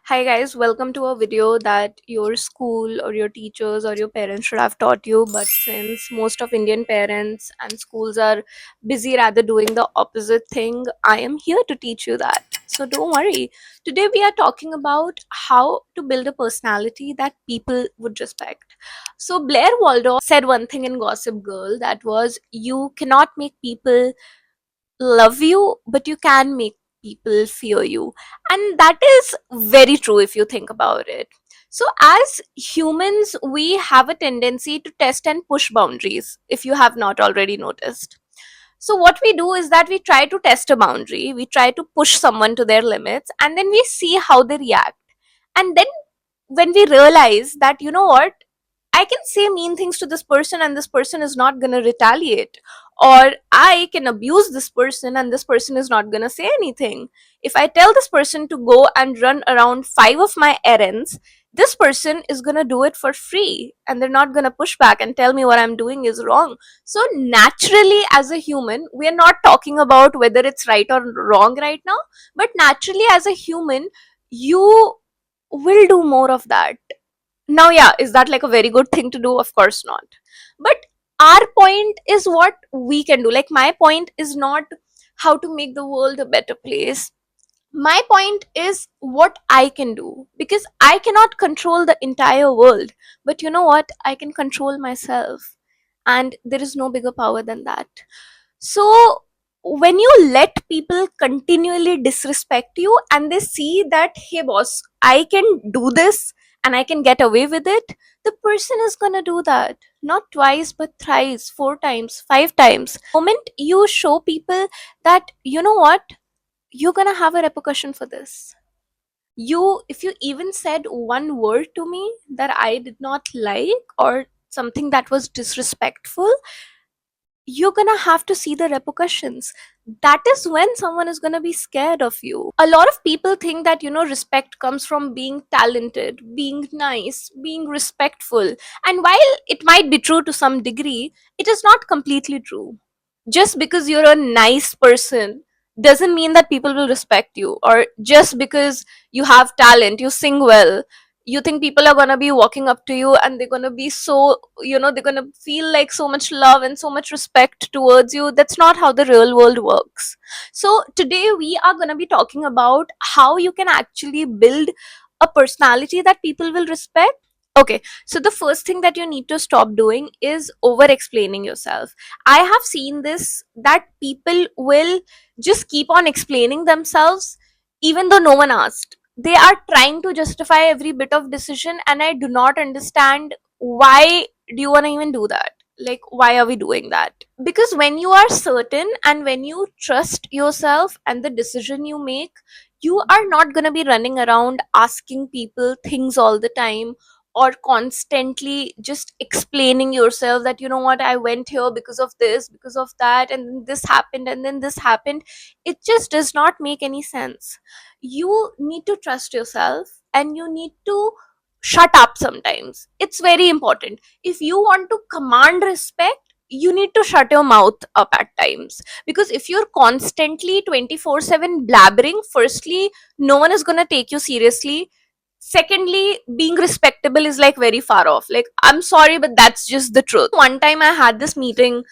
Hi guys, welcome to a video that your school or your teachers or your parents should have taught you, but since most of Indian parents and schools are busy rather doing the opposite thing, I am here to teach you that. So don't worry. Today we are talking about how to build a personality that people would respect. So Blair Waldorf said one thing in Gossip Girl, that was, you cannot make people love you, but you can make people fear you. And that is very true if you think about it. So, as humans, we have a tendency to test and push boundaries, if you have not already noticed. So, what we do is that we try to test a boundary, we try to push someone to their limits, and then we see how they react. And then, when we realize that, you know what, I can say mean things to this person and this person is not going to retaliate. Or I can abuse this person and this person is not going to say anything. If I tell this person to go and run around five of my errands, this person is going to do it for free and they're not going to push back and tell me what I'm doing is wrong. So, naturally, as a human, we are not talking about whether it's right or wrong right now, but naturally, as a human, you will do more of that. Now, yeah, is that like a very good thing to do? Of course not. But our point is what we can do. Like, my point is not how to make the world a better place. My point is what I can do, because I cannot control the entire world. But you know what? I can control myself. And there is no bigger power than that. So, when you let people continually disrespect you and they see that, hey, boss, I can do this and I can get away with it, the person is gonna do that. Not twice, but thrice, four times, five times. The moment you show people that, you know what, you're gonna have a repercussion for this. If you even said one word to me that I did not like, or something that was disrespectful, you're gonna have to see the repercussions. That is when someone is gonna be scared of you. A lot of people think that, respect comes from being talented, being nice, being respectful. And while it might be true to some degree, it is not completely true. Just because you're a nice person doesn't mean that people will respect you, or just because you have talent, you sing well, you think people are going to be walking up to you and they're going to be so, they're going to feel like so much love and so much respect towards you. That's not how the real world works. So today we are going to be talking about how you can actually build a personality that people will respect. Okay, so the first thing that you need to stop doing is over explaining yourself. I have seen this, that people will just keep on explaining themselves even though no one asked. They are trying to justify every bit of decision, and I do not understand why do you want to even do that? Like, why are we doing that? Because when you are certain and when you trust yourself and the decision you make, you are not going to be running around asking people things all the time, or constantly just explaining yourself that, you know what, I went here because of this, because of that, and then this happened, and then this happened. It just does not make any sense. You need to trust yourself and you need to shut up sometimes. It's very important. If you want to command respect, you need to shut your mouth up at times, because if you're constantly 24/7 blabbering, firstly, no one is going to take you seriously. Secondly, being respectable is like very far off. Like, I'm sorry, but that's just the truth. One time I had this meeting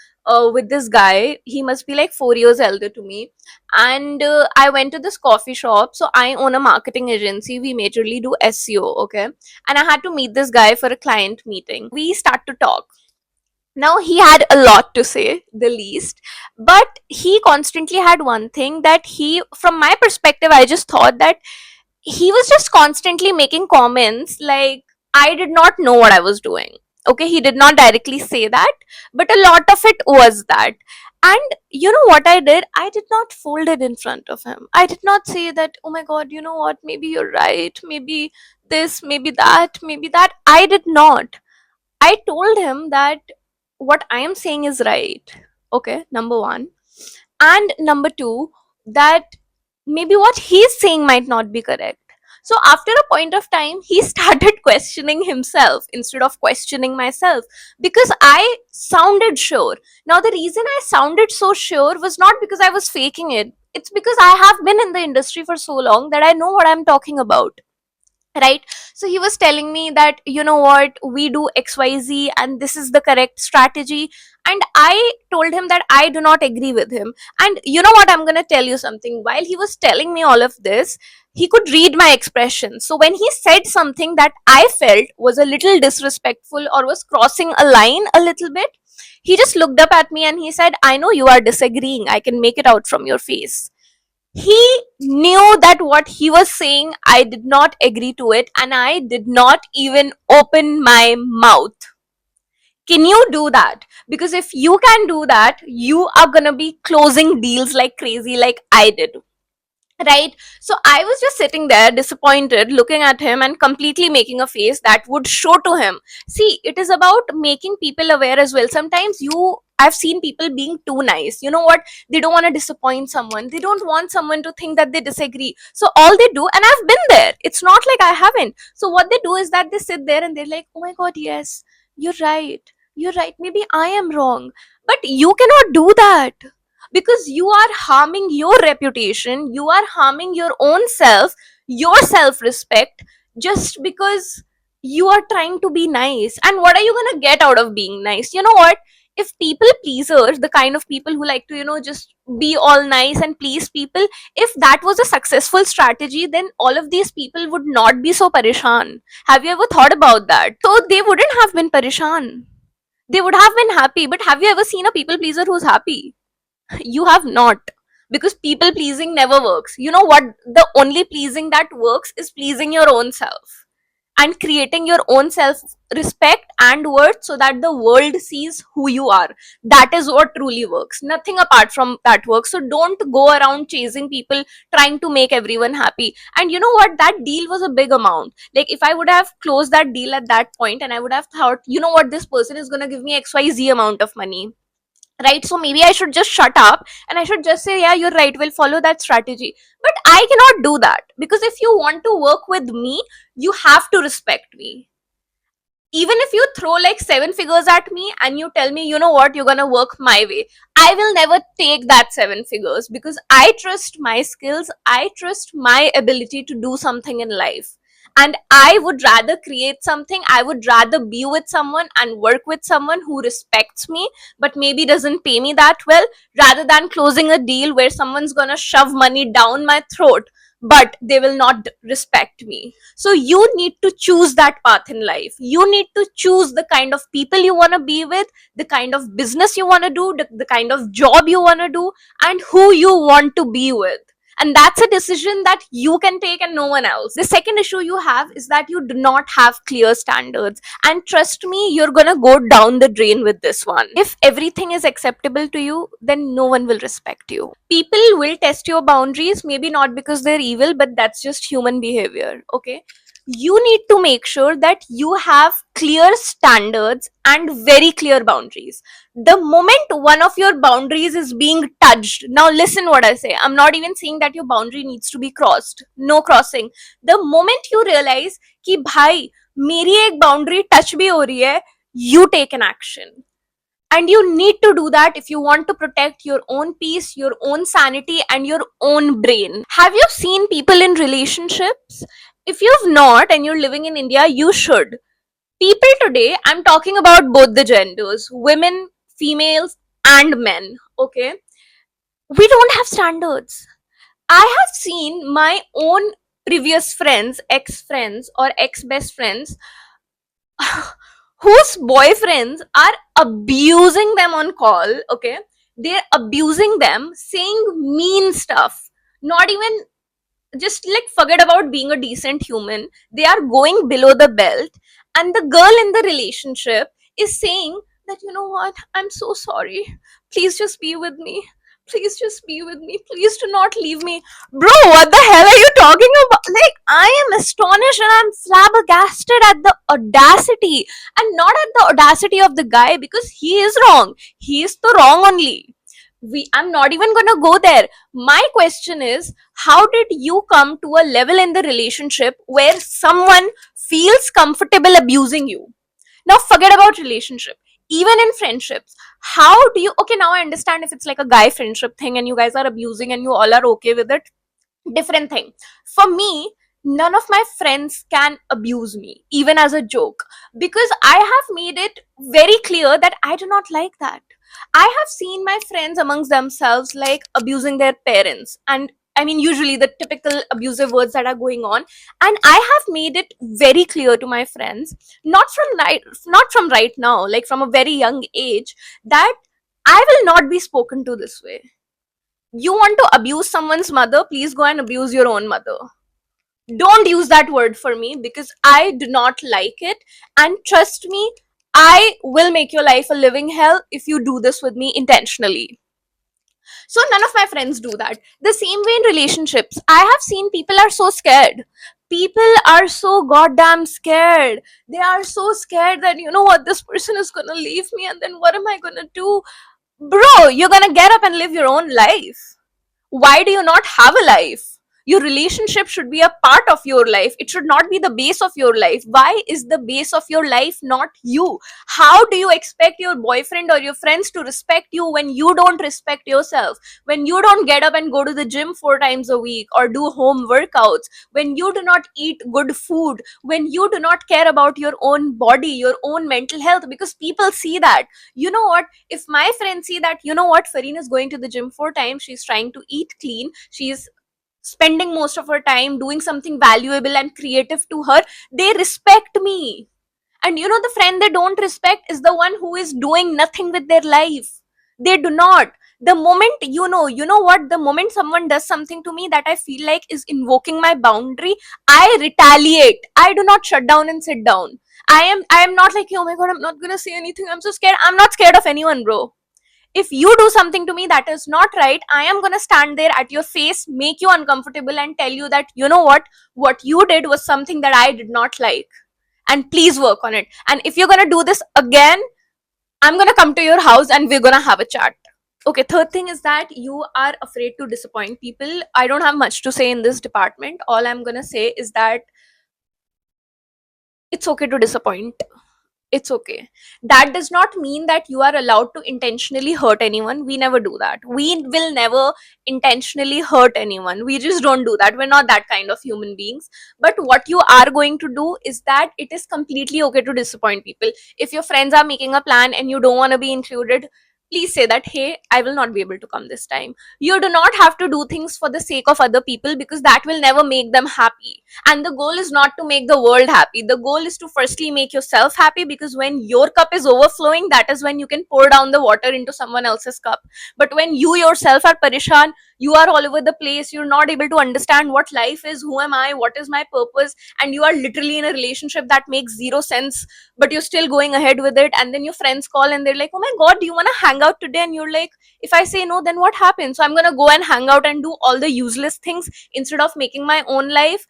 with this guy. He must be like 4 years elder to me. And I went to this coffee shop. So I own a marketing agency. We majorly do SEO. Okay. And I had to meet this guy for a client meeting. We start to talk. Now, he had a lot to say, the least, but he constantly had one thing that from my perspective, I just thought that he was just constantly making comments like I did not know what I was doing. Okay, he did not directly say that, but a lot of it was that. And you know what I did? I did not fold it in front of him. I did not say that, oh my god, you know what, maybe you're right, maybe this, maybe that, maybe that. I did not. I told him that what I am saying is right. Okay, number one. And number two, that maybe what he's saying might not be correct. So after a point of time, he started questioning himself instead of questioning myself, because I sounded sure. Now, the reason I sounded so sure was not because I was faking it. It's because I have been in the industry for so long that I know what I'm talking about. right? So he was telling me that, you know what, we do XYZ and this is the correct strategy. And I told him that I do not agree with him. And you know what, I'm going to tell you something. While he was telling me all of this, he could read my expression. So when he said something that I felt was a little disrespectful or was crossing a line a little bit, he just looked up at me and he said, I know you are disagreeing, I can make it out from your face. He knew that what he was saying, I did not agree to it, and I did not even open my mouth. Can you do that? Because if you can do that, you are gonna be closing deals like crazy, like I did. Right? So I was just sitting there disappointed, looking at him and completely making a face that would show to him. See, it is about making people aware as well. Sometimes I've seen people being too nice. You know what? They don't want to disappoint someone. They don't want someone to think that they disagree. So all they do, and I've been there, it's not like I haven't. So what they do is that they sit there and they're like, oh my god, yes, you're right. You're right. Maybe I am wrong. But you cannot do that, because you are harming your reputation, you are harming your own self, your self respect, just because you are trying to be nice. And what are you going to get out of being nice? You know what, if people pleasers, the kind of people who like to, just be all nice and please people, if that was a successful strategy, then all of these people would not be so parishan. Have you ever thought about that? So they wouldn't have been parishan, they would have been happy. But have you ever seen a people pleaser who's happy? You have not, because people pleasing never works. You know what, the only pleasing that works is pleasing your own self and creating your own self respect and worth, so that the world sees who you are. That is what truly works. Nothing apart from that works. So don't go around chasing people, trying to make everyone happy. And you know what, that deal was a big amount. Like, if I would have closed that deal at that point and I would have thought, you know what, this person is going to give me XYZ amount of money, right? So maybe I should just shut up and I should just say, yeah, you're right, we'll follow that strategy. But I cannot do that, because if you want to work with me, you have to respect me. Even if you throw like seven figures at me and you tell me, you know what, you're gonna work my way, I will never take that seven figures, because I trust my skills, I trust my ability to do something in life. And I would rather create something, I would rather be with someone and work with someone who respects me, but maybe doesn't pay me that well, rather than closing a deal where someone's gonna shove money down my throat, but they will not respect me. So you need to choose that path in life. You need to choose the kind of people you want to be with, the kind of business you want to do, the kind of job you want to do, and who you want to be with. And that's a decision that you can take and no one else. The second issue you have is that you do not have clear standards. And trust me, you're gonna go down the drain with this one. If everything is acceptable to you, then no one will respect you. People will test your boundaries, maybe not because they're evil, but that's just human behavior, okay? You need to make sure that you have clear standards and very clear boundaries. The moment one of your boundaries is being touched, now listen what I say, I'm not even saying that your boundary needs to be crossed, no crossing. The moment you realize कि भाई मेरी एक boundary touch भी हो रही है, you take an action. And you need to do that if you want to protect your own peace, your own sanity, and your own brain. Have you seen people in relationships? If you've not and you're living in India, you should. People today, I'm talking about both the genders, women, females, and men, okay? We don't have standards. I have seen my own previous friends, ex friends, or ex best friends whose boyfriends are abusing them on call, okay? They're abusing them, saying mean stuff, not even, just like forget about being a decent human, they are going below the belt. And the girl in the relationship is saying that, you know what, I'm so sorry, please just be with me, please just be with me, please do not leave me. Bro, what the hell are you talking about? Like, I am astonished and I'm flabbergasted at the audacity, and not at the audacity of the guy, because he is wrong, he is the wrong only. I'm not even gonna go there. My question is, how did you come to a level in the relationship where someone feels comfortable abusing you? Now forget about relationship, even in friendships. How do you, okay, now I understand if it's like a guy friendship thing and you guys are abusing and you all are okay with it, different thing. For me, none of my friends can abuse me, even as a joke, because I have made it very clear that I do not like that. I have seen my friends amongst themselves like abusing their parents, and I mean, usually the typical abusive words that are going on. And I have made it very clear to my friends, not from right now, like from a very young age, that I will not be spoken to this way. You want to abuse someone's mother, please go and abuse your own mother. Don't use that word for me because I do not like it. And trust me, I will make your life a living hell if you do this with me intentionally. So none of my friends do that. The same way in relationships, I have seen people are so scared. People are so goddamn scared. They are so scared that, you know what, this person is gonna leave me and then what am I gonna do? Bro, you're gonna get up and live your own life. Why do you not have a life? Your relationship should be a part of your life. It should not be the base of your life. Why is the base of your life not you? How do you expect your boyfriend or your friends to respect you when you don't respect yourself? When you don't get up and go to the gym 4 times a week or do home workouts? When you do not eat good food? When you do not care about your own body, your own mental health? Because people see that. You know what? If my friends see that, you know what, Fareen is going to the gym 4 times, she's trying to eat clean, she's spending most of her time doing something valuable and creative to her, they respect me. And you know, the friend they don't respect is the one who is doing nothing with their life. They do not. The moment, you know what, the moment someone does something to me that I feel like is invoking my boundary, I retaliate. I do not shut down and sit down. I am not like, oh my god, I'm not gonna say anything, I'm so scared. I'm not scared of anyone, bro. If you do something to me that is not right, I am going to stand there at your face, make you uncomfortable, and tell you that, you know what you did was something that I did not like. And please work on it. And if you're going to do this again, I'm going to come to your house and we're going to have a chat. Okay, third thing is that you are afraid to disappoint people. I don't have much to say in this department. All I'm going to say is that it's okay to disappoint. It's okay. That does not mean that you are allowed to intentionally hurt anyone. We never do that. We will never intentionally hurt anyone. We just don't do that. We're not that kind of human beings. But what you are going to do is that it is completely okay to disappoint people. If your friends are making a plan and you don't want to be included, please say that, hey, I will not be able to come this time. You do not have to do things for the sake of other people because that will never make them happy. And the goal is not to make the world happy. The goal is to firstly make yourself happy, because when your cup is overflowing, that is when you can pour down the water into someone else's cup. But when you yourself are parishan, you are all over the place, you're not able to understand what life is, who am I, what is my purpose, and you are literally in a relationship that makes zero sense, but you're still going ahead with it. And then your friends call and they're like, oh my god, do you want to hang out today? And you're like, if I say no, then what happens? So I'm gonna go and hang out and do all the useless things instead of making my own life.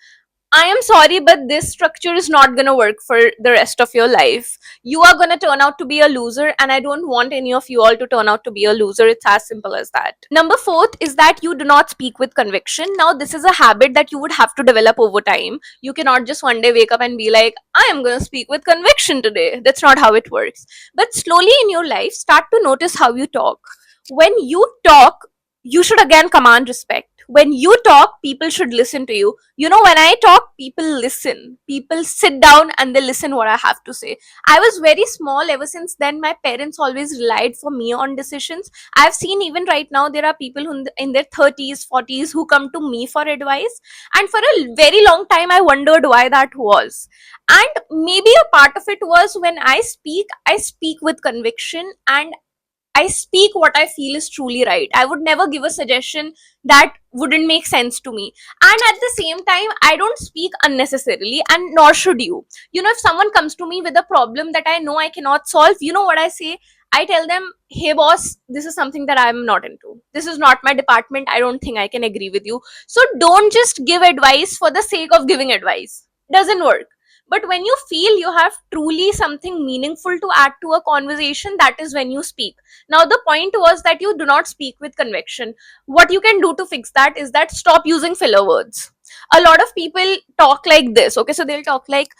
I am sorry, but this structure is not going to work for the rest of your life. You are going to turn out to be a loser, and I don't want any of you all to turn out to be a loser. It's as simple as that. Number fourth is that you do not speak with conviction. Now, this is a habit that you would have to develop over time. You cannot just one day wake up and be like, I am going to speak with conviction today. That's not how it works. But slowly in your life, start to notice how you talk. When you talk, you should again command respect. When you talk, people should listen to you. You know, when I talk, people listen. People sit down and they listen what I have to say. I was very small. Ever since then, my parents always relied for me on decisions. I've seen even right now, there are people who in their 30s, 40s who come to me for advice. And for a very long time, I wondered why that was. And maybe a part of it was when I speak with conviction, and I speak what I feel is truly right. I would never give a suggestion that wouldn't make sense to me. And at the same time, I don't speak unnecessarily, and nor should you. You know, if someone comes to me with a problem that I know I cannot solve, you know what I say? I tell them, hey boss, this is something that I'm not into. This is not my department. I don't think I can agree with you. So don't just give advice for the sake of giving advice. Doesn't work. But when you feel you have truly something meaningful to add to a conversation, that is when you speak. Now, the point was that you do not speak with conviction. What you can do to fix that is that stop using filler words. A lot of people talk like this. Okay, so they'll talk like,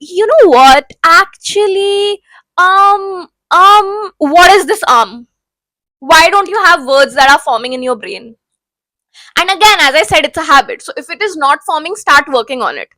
you know what? Actually, what is this? Why don't you have words that are forming in your brain? And again, as I said, it's a habit. So if it is not forming, start working on it.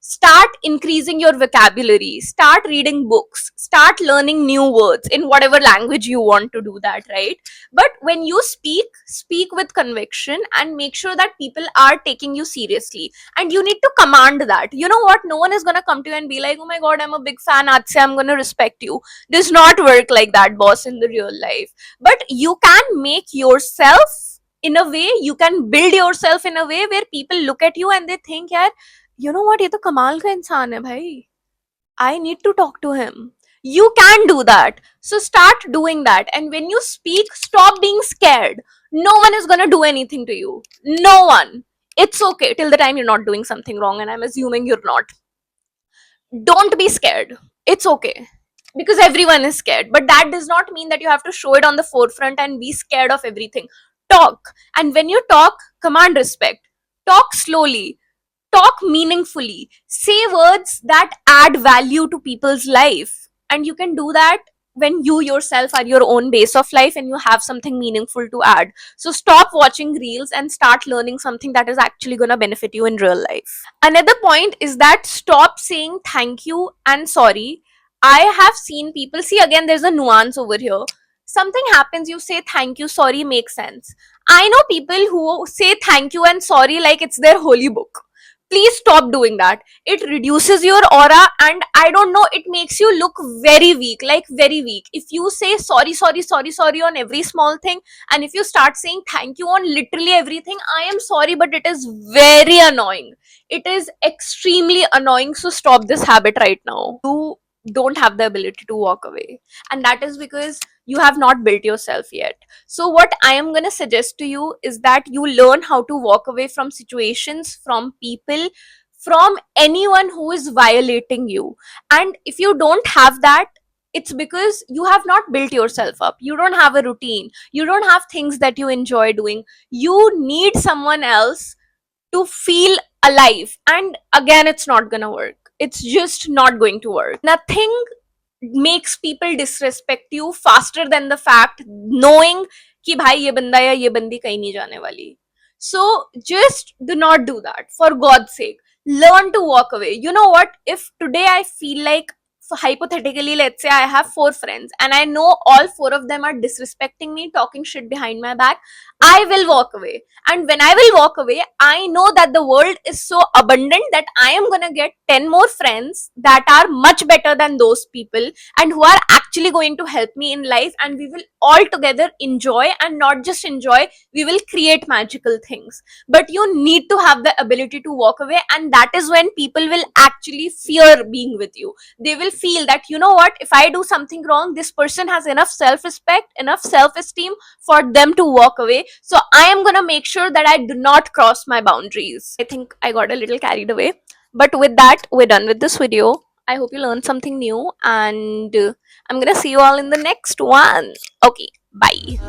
Start increasing your vocabulary, start reading books, start learning new words in whatever language you want to do that, right? But when you speak, speak with conviction and make sure that people are taking you seriously. And you need to command that. You know what? No one is going to come to you and be like, oh my god, I'm a big fan, Adsya, I'm going to respect you. Does not work like that, boss, in the real life. But you can make yourself in a way, you can build yourself in a way where people look at you and they think, yaar, you know what, ये तो कमाल का इंसान है भाई, I need to talk to him. You can do that. So start doing that. And when you speak, stop being scared. No one is gonna do anything to you. No one. It's okay till the time you're not doing something wrong, and I'm assuming you're not. Don't be scared. It's okay. Because everyone is scared. But that does not mean that you have to show it on the forefront and be scared of everything. Talk. And when you talk, command respect. Talk slowly. Talk meaningfully. Say words that add value to people's life. And you can do that when you yourself are your own base of life and you have something meaningful to add. So stop watching reels and start learning something that is actually going to benefit you in real life. Another point is that stop saying thank you and sorry. I have seen people, see, again, there's a nuance over here. Something happens, you say thank you, sorry, makes sense. I know people who say thank you and sorry like it's their holy book. Please stop doing that. It reduces your aura, and I don't know, it makes you look very weak, like very weak. If you say sorry, sorry, sorry, sorry on every small thing, and if you start saying thank you on literally everything, I am sorry, but it is very annoying. It is extremely annoying. So stop this habit right now. You don't have the ability to walk away, and that is because you have not built yourself yet. So what I am going to suggest to you is that you learn how to walk away from situations, from people, from anyone who is violating you. And if you don't have that, it's because you have not built yourself up. You don't have a routine, you don't have things that you enjoy doing. You need someone else to feel alive, and again, it's not gonna work. It's just not going to work. Nothing makes people disrespect you faster than the fact knowing कि भाई ये बंदा या ये बंदी कहीं नहीं जाने वाली. So just do not do that, for God's sake. Learn to walk away. You know what, if today I feel like, hypothetically, let's say I have 4 friends and I know all 4 of them are disrespecting me, talking shit behind my back, I will walk away. And when I will walk away, I know that the world is so abundant that I am gonna get 10 more friends that are much better than those people and who are actually going to help me in life, and we will all together enjoy, and not just enjoy, we will create magical things. But you need to have the ability to walk away, and that is when people will actually fear being with you. They will feel that, you know what, if I do something wrong, this person has enough self-respect, enough self-esteem for them to walk away. So I am gonna make sure that I do not cross my boundaries. I think I got a little carried away. But with that, we're done with this video. I hope you learned something new, and I'm gonna see you all in the next one. Okay, bye.